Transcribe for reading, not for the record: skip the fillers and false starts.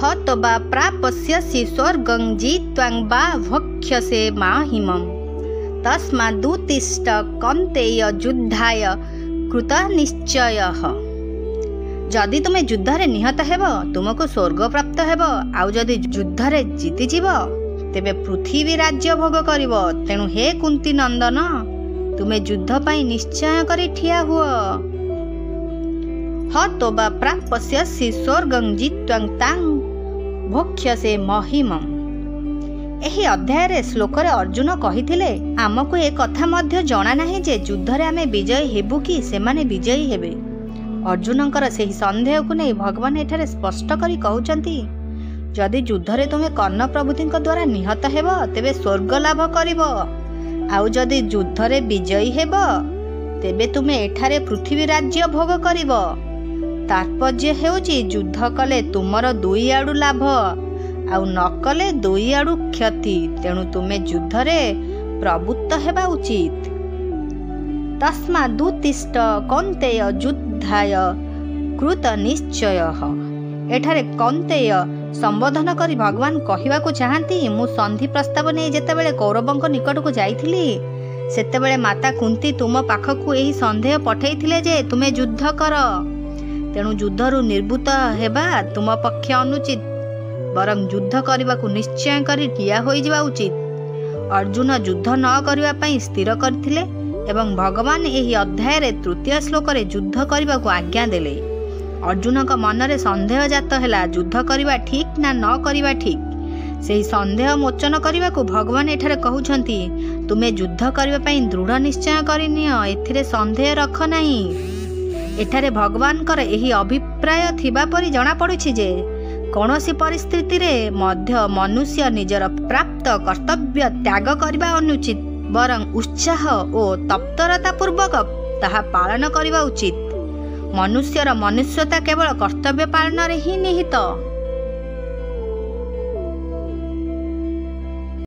हतवा प्रापस्यसि स्वर्गं जित्वां वा भक्ष्यसे माहिमम् तस्मादुत्तिष्ठ कौन्तेय युद्धाय कृतनिश्चयः। जदि तुम्हें युद्ध रे निहत हेब तुमको स्वर्ग प्राप्त हेब। आउ जदि युद्ध रे जीतिजीव तेबे पृथ्वी राज्य भोग करिव। तेणु हे कुंती नंदन तुम्हें युद्ध पाई निश्चय करी ठिया हुआ। हतवा प्राप्स्यसि स्वर्गं जित्वां तां भक्ष्यसे महिमम्। एही अध्याय रे श्लोक रे अर्जुन कहिथिले आमको ए कथा मध्य जणा नाही जे युद्ध रे आमे विजयी हेबु कि सेमाने विजयी हेबे। अर्जुनकर सेही संदेह को नहीं भगवान एठारे स्पष्ट करी कहउचंती जदि युद्ध रे तुमे कर्ण प्रभुति द्वारा निहत हेब तेबे स्वर्ग लाभ करिब। आउ जदि युद्ध रे विजयी हेब तेबे तुमे एठारे पृथ्वी राज्य भोग करिब। तात्पर्य हेउची युद्ध कले तुमर दुई आडू लाभ आउ न कले दुई आडू क्षति। तेणु तुमे युद्ध रे प्रवृत्त हेबा उचित। तस्मादुत्तिष्ठ कौन्तेय युद्धाय कृतनिश्चयः। एठारे कौन्तेय संबोधन करी भगवान कहिबाकु चाहंती मु संधि प्रस्ताव नै जेतेबेले कौरवंक निकटकु जाइथिली सेतेबेले माता कुंती तुम पाखकु एही संदेह पठेइथिले जे तुमे युद्ध कर। तेणु युद्धरु निर्भूत हेबा तुम पक्ष अनुचित बरं युद्ध करबाकू निश्चय करी ठिया होई जिबा उचित। अर्जुन युद्ध न करबा पई स्थिर करथिले एवं भगवान एही अध्याय रे तृतीय श्लोक रे युद्ध करबाकू आज्ञा देले। अर्जुन का मन रे संदेह जात हैला युद्ध करबा ठीक ना न करबा ठीक। सेही संदेह मोचन करबाकू भगवान एठारे कहउछंती तुमे युद्ध करबा पई दृढ़ निश्चय करिनियो एथिरे संदेह रख नाही। एठारे भगवान कर एही अभिप्राय थिबा परि जणा पड़ुछि जे कौनसी परिस्थिति रे मध्य मनुष्य निजर प्राप्त कर्तव्य त्याग करबा अनुचित बरं उत्साह और तत्परता पूर्वक ताहा पालन करबा उचित। मनुष्यर मनुष्यता केवल कर्तव्य पालन रे ही निहित।